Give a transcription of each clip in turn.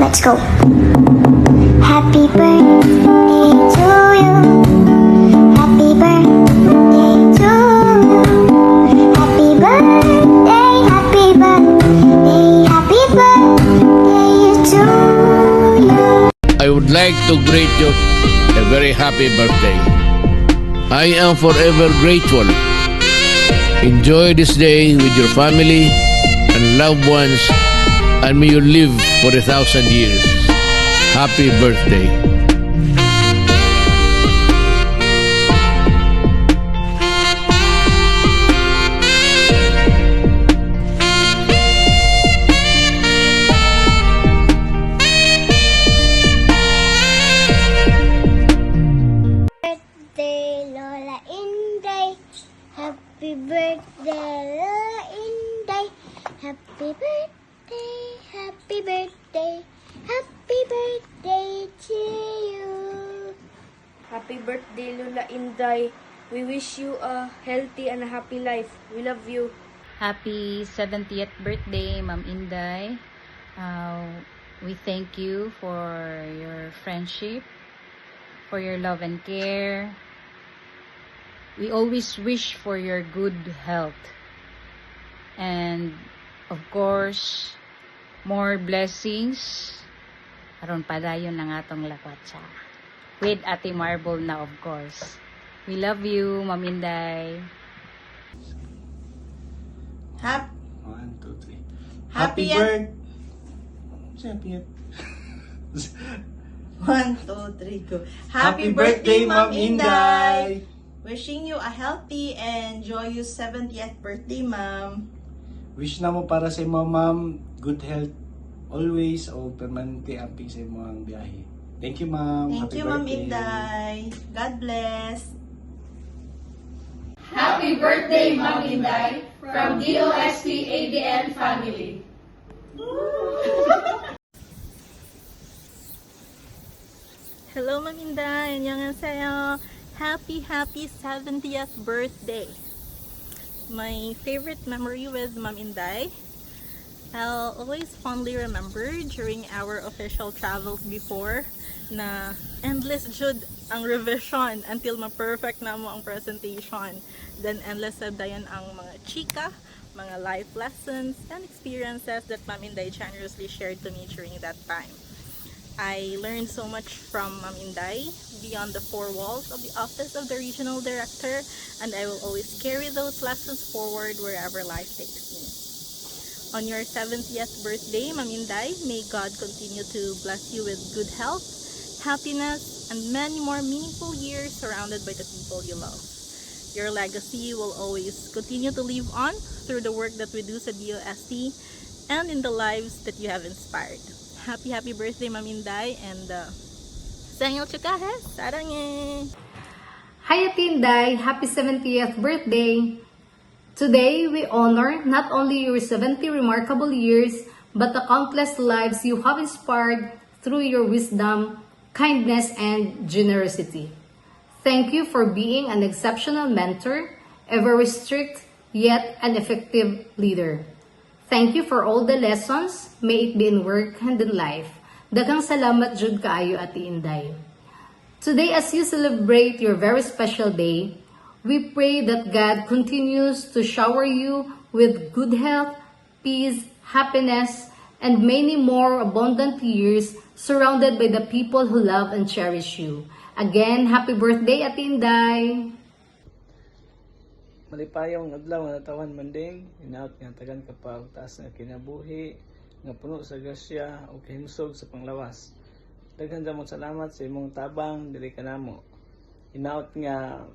Let's go. Happy birthday to you. Happy birthday to you. Happy birthday, happy birthday, happy birthday to you. I would like to greet you a very happy birthday. I am forever grateful. Enjoy this day with your family and loved ones, and may you live for 1,000 years. Happy birthday. Birthday, Lola Inday. Happy birthday, Lola Inday. Happy birthday, happy birthday, happy birthday to you. Happy birthday, Lola Inday. We wish you a healthy and a happy life. We love you. Happy 70th birthday, Ma'am Inday. We thank you for your friendship, for your love and care. We always wish for your good health. And, of course, more blessings. Aron padayon lang atong lakwatsa. With Ate Marble na, of course. We love you, Ma'am Inday. Happy 1, 2, 3. Happy Happy 1, 2, 3, go. Happy birthday, Ma'am Inday! Wishing you a healthy and joyous 70th birthday, Ma'am. Wish na mo para sa imo, ma'am, good health always o permanente amping sa imo ang biyahe. Thank you, ma'am. Thank Happy you, Ma'am birthday. Inday. God bless. Happy birthday, Ma'am Inday, from DOST ADN family. Hello, Ma'am Inday. Annyeonghaseyo. Happy 70th birthday. My favorite memory with Ma'am Inday, I'll always fondly remember during our official travels before na endless jud ang revision until ma-perfect na mo ang presentation. Then endless sad dayon ang mga chika, mga life lessons and experiences that Ma'am Inday generously shared to me during that time. I learned so much from Ma'am Inday beyond the four walls of the office of the regional director, and I will always carry those lessons forward wherever life takes me. On your 70th birthday, Ma'am Inday, may God continue to bless you with good health, happiness, and many more meaningful years surrounded by the people you love. Your legacy will always continue to live on through the work that we do sa DOST and in the lives that you have inspired. Happy birthday, Ma'am Inday, and Sanyal Chukahes, Sarangye! Hi Ate Inday, happy 70th birthday! Today, we honor not only your 70 remarkable years, but the countless lives you have inspired through your wisdom, kindness, and generosity. Thank you for being an exceptional mentor, a very strict yet an effective leader. Thank you for all the lessons, may it be in work and in life. Daghang salamat jud kaayo Ate Inday. Today, as you celebrate your very special day, we pray that God continues to shower you with good health, peace, happiness, and many more abundant years surrounded by the people who love and cherish you. Again, happy birthday Ate Inday! Malipayong adlaw nga natawan manding, inaot nga tagan kapag taas nga kinabuhi, nga puno sa grasya o kahimsog sa panglawas. Daghan damong salamat sa imong tabang diri kanamo. Inaot nga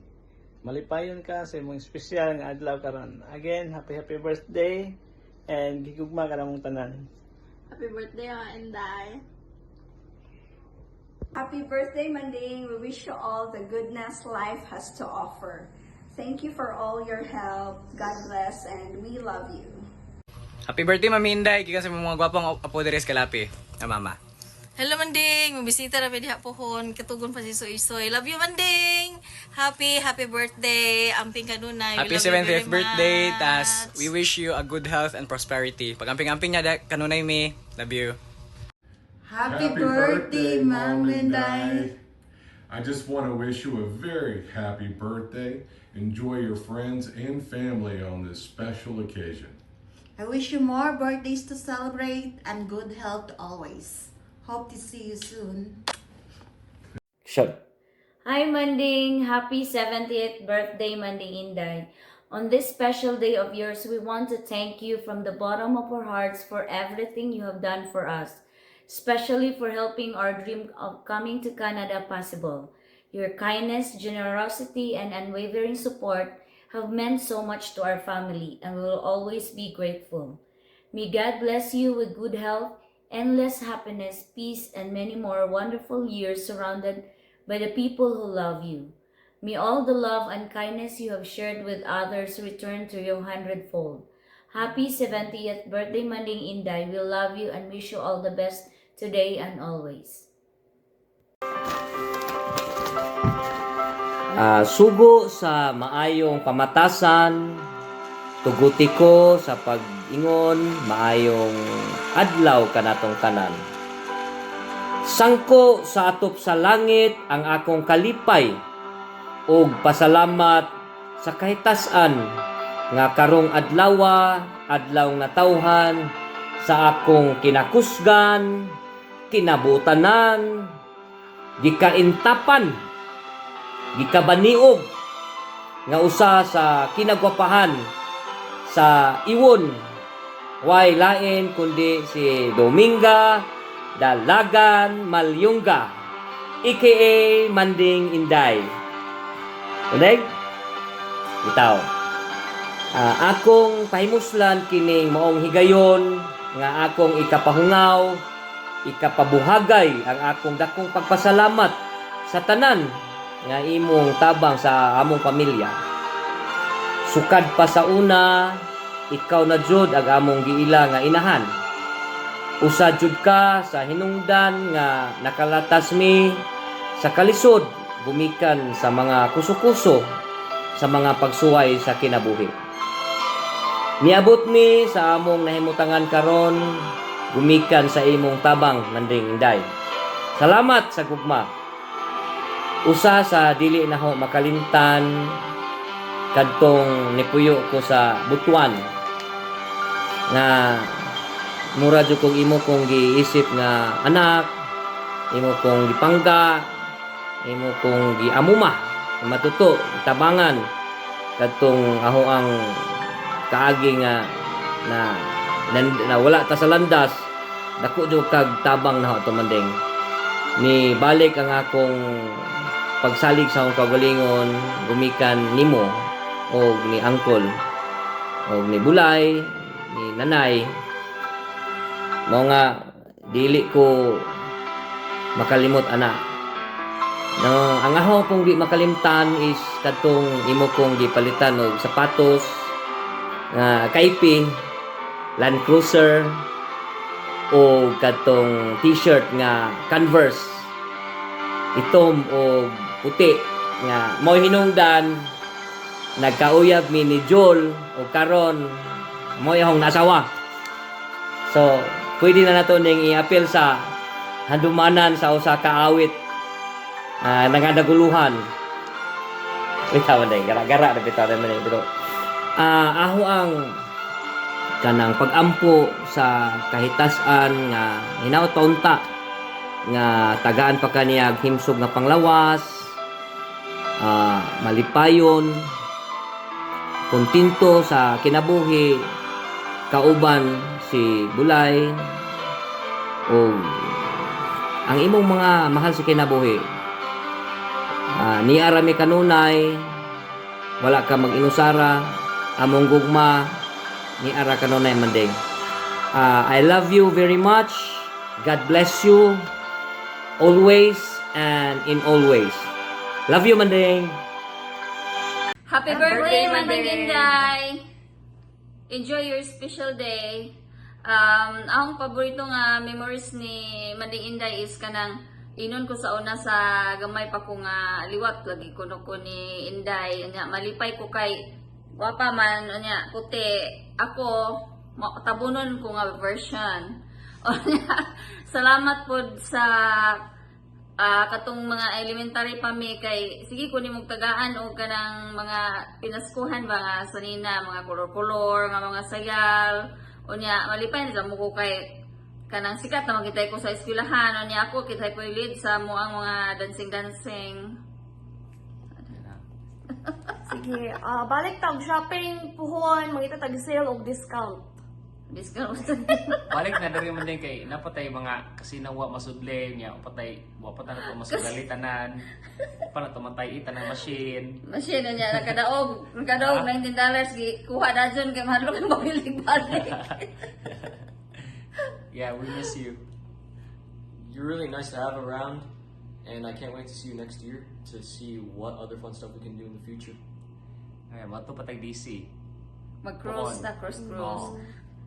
malipayon ka sa imong espesyal nga adlaw karon. Again, happy birthday and gigugma ka namong tanan. Happy birthday, Ma'am Inday. Happy birthday, Manding. We wish you all the goodness life has to offer. Thank you for all your help. God bless and we love you. Happy birthday, Mami Inday. Kika sa mga gwapong apo deres kalapi. Na mama. Hello, Manding. Mabisita na pwede hapon. Katugon pa si Soy. Love you, Manding. Happy birthday. Amping kanunay. Happy 70th birthday. Tas, we wish you a good health and prosperity. Pag amping-amping niya kanunay mi. Love you. Happy birthday, Mom Inday. I just want to wish you a very happy birthday. Enjoy your friends and family on this special occasion. I wish you more birthdays to celebrate and good health always. Hope to see you soon. Sure. Hi Manding! Happy 70th birthday, Manding Inday. On this special day of yours, we want to thank you from the bottom of our hearts for everything you have done for us, especially for helping our dream of coming to Canada possible. Your kindness, generosity, and unwavering support have meant so much to our family, and we will always be grateful. May God bless you with good health, endless happiness, peace, and many more wonderful years surrounded by the people who love you. May all the love and kindness you have shared with others return to you 100-fold. Happy 70th birthday, Manding Inday. We love you and wish you all the best today and always. Sugo sa maayong pamatasan, tuguti ko sa pag-ingon, maayong adlaw kanatong tanan. Sangko sa atop sa langit ang akong kalipay, ug pasalamat sa kahitasan nga karong adlaw natawhan sa akong kinakusgan, kinabutanan, gikaintapan, gikabaniog nga usa sa kinagwapahan sa iwon, way lain kundi si Dominga Dalagan Malyunga, aka Manding Inday. Unig? Bitaw. Akong pahimuslan kining maong higayon nga akong ikapahungaw, ikapabuhagay ang akong dakong pagpasalamat sa tanan nga imong tabang sa among pamilya. Sukad pa sa una, ikaw na jud ang among giila nga inahan. Usa jud ka sa hinungdan nga nakalatas mi sa kalisod gumikan sa mga kuso-kuso sa mga pagsuway sa kinabuhi. Niabot mi sa among nahimutangan karon gumikan sa imong tabang, Manding Inday. Salamat sa gugma. Usa sa dili na ho makalimtan kadtong nipuyo ko sa Butuan nga mura jud kong imo kong giisip nga anak, imo kong gipangga, imo kong giamuma, matuto, tabangan kadtong aho ang kaagi nga na wala ta sa landas, dako jud kag tabang na ho to Manding. Ni balik ang akong pagsalig sa akong kagalingon gumikan nimo o ni uncle o ni bulay ni nanay, mga dili ko makalimot ana. No, ang aho kong di makalimtan is kadtong imo kong gipalitan og sapatos nga kaipi, Land Cruiser, o kadtong t-shirt nga Converse, itom o puti nga mo hinungdan nagkauyab mi ni Joel o karon mo yung nasawa. So pwede na nato ning i-appeal sa handumanan sa usa ka awit nangadaguluhan. Bitaw day gara-gara na bitaw man bitaw. Aho ang kanang pagampo sa kahitasan nga hinaut-paunta nga tagaan pa kaniyag himsog nga panglawas, malipayon, kontinto sa kinabuhi, kauban si Bulay o ang imong mga mahal sa kinabuhi. Ni arami kanunay, wala ka mag-inusara, among gugma ni ara kanunay Manding. I love you very much. God bless you always and in all ways. Love you, Manding. Happy birthday, Manding Inday! Enjoy your special day. Ang paborito nga memories ni Manding Inday is kanang inon ko sa una sa gamay pa ko nga liwat lagi kuno ko ni Inday nya malipay ko kay wapa man nya puti ako tabunon ko nga version salamat po sa katong mga elementary pa mi kay sige kunin mong tagaan o kanang mga pinaskuhan ba nga sanina mga color nga mga sayal unya malipay sa mo ko kay kanang sikat na magitay ko sa eskwelahan unya ako kitay ko lead sa mo ang mga dancing. Sige, balik tag shopping puhon, mangita tag sale og discount. Balik na dari man din kay napatay mga kasinawa masudle niya patay wa patay na to masudali tanan pa na to matay ita ng machine niya nakadaog $19 gi kuha na dyan kay mahal kang mabiling balik. Yeah, we miss you. You're really nice to have around, and I can't wait to see you next year to see what other fun stuff we can do in the future. Ay mato patay DC Mag-cruise na cruise.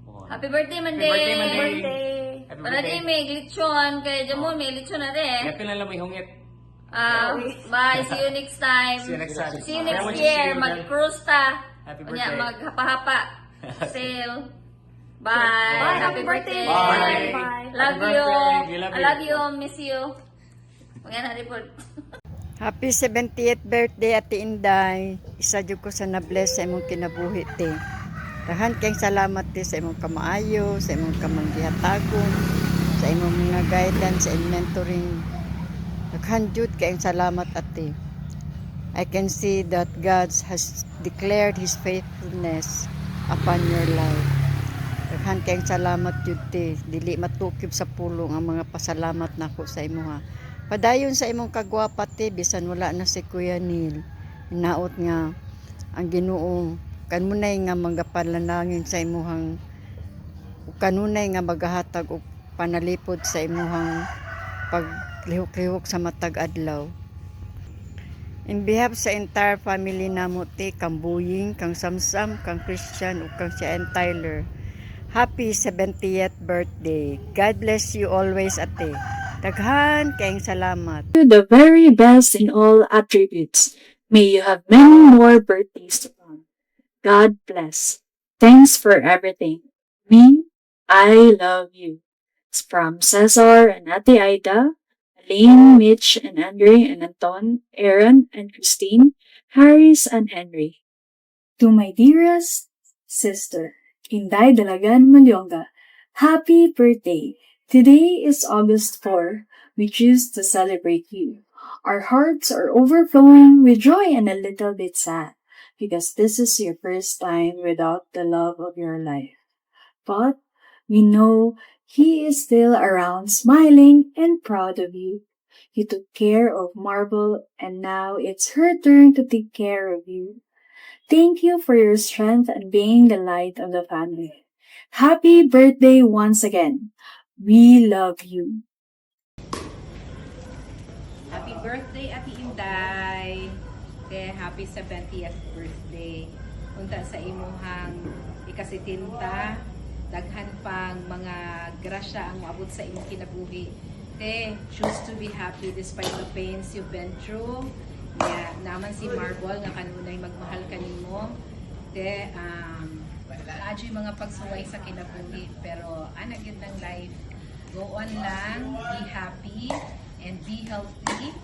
Happy Happy birthday, Monday! birthday, Monday! Happy Para birthday. di may glitchon, kay Jamon may glitchon na rin. Yapin lang may hungit. Bye, see you next time. See you next time. See you I next want you to see year, you again. mag-cruise ta. Happy Unya, birthday. maghapa-hapa. Sale. Bye. Bye, Happy birthday. Bye. Bye. Happy Love you. birthday. We love I you. love you. Miss you. Magana report. Happy 70th birthday Ate Inday. Isa jud ko sa na-bless sa imong kinabuhi te. Dahan kayong salamat te sa imong kamaayo, sa imong kamanggihatagong, sa imong mga guidance and mentoring. Daghan jud kayong salamat ate. I can see that God has declared His faithfulness upon your life. Daghan kayong salamat jud te. Dili matukib sa pulong ang mga pasalamat nako sa imuha. Padayon sa imong kagwapa te, bisan wala na si Kuya Neil. Hinaot nga ang Ginoo kanunay nga magapanlanangin sa imuhang kanunay nga magahatag og panalipod sa imuhang paglihok-lihok sa matag adlaw. In behalf sa entire family namo te, kang Buying, kang Samsam, kang Christian ug kang si and Tyler. Happy 70th birthday. God bless you always ate. Daghan kayong salamat. The very best in all attributes. May you have many more birthdays to come. God bless. Thanks for everything. Me, I love you. It's from Cesar and Ate Aida, Aline, Mitch, and Andre, and Anton, Aaron, and Christine, Harris, and Henry. To my dearest sister, Inday Dalagan Malyonga, happy birthday. Today is August 4. We choose to celebrate you. Our hearts are overflowing with joy and a little bit sad, because this is your first time without the love of your life. But we know He is still around, smiling and proud of you. You took care of Marble, and now it's her turn to take care of you. Thank you for your strength and being the light of the family. Happy birthday once again. We love you. Happy birthday, Ate Inday. Happy 70th birthday. Unta sa imuhang ikasitinta, daghan pang mga grasya ang maabot sa imong kinabuhi. Choose to be happy despite the pains you've been through. Naman si Marble nga kanunay magmahal kanimo. Adyo mga pagsuway sa kinabuhi, pero ana gyud ng life. Go on lang, be happy and be healthy.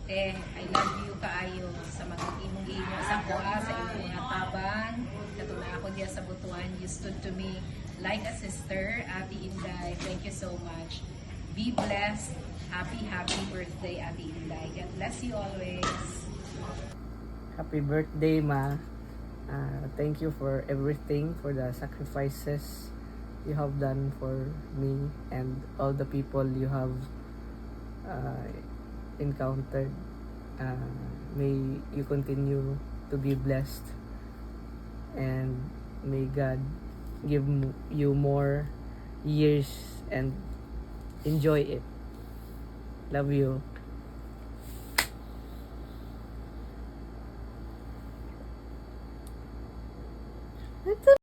I love you kaayo sa mga imong inyo sa kuha, sa imong mga tabang. Katong na ako diya sa Butuan, you stood to me like a sister, Ate Inday. Thank you so much. Be blessed. Happy birthday, Ate Inday. God bless you always. Happy birthday, Ma. Thank you for everything, for the sacrifices you have done for me and all the people you have encountered. May you continue to be blessed, and may God give you more years and enjoy it. Love you.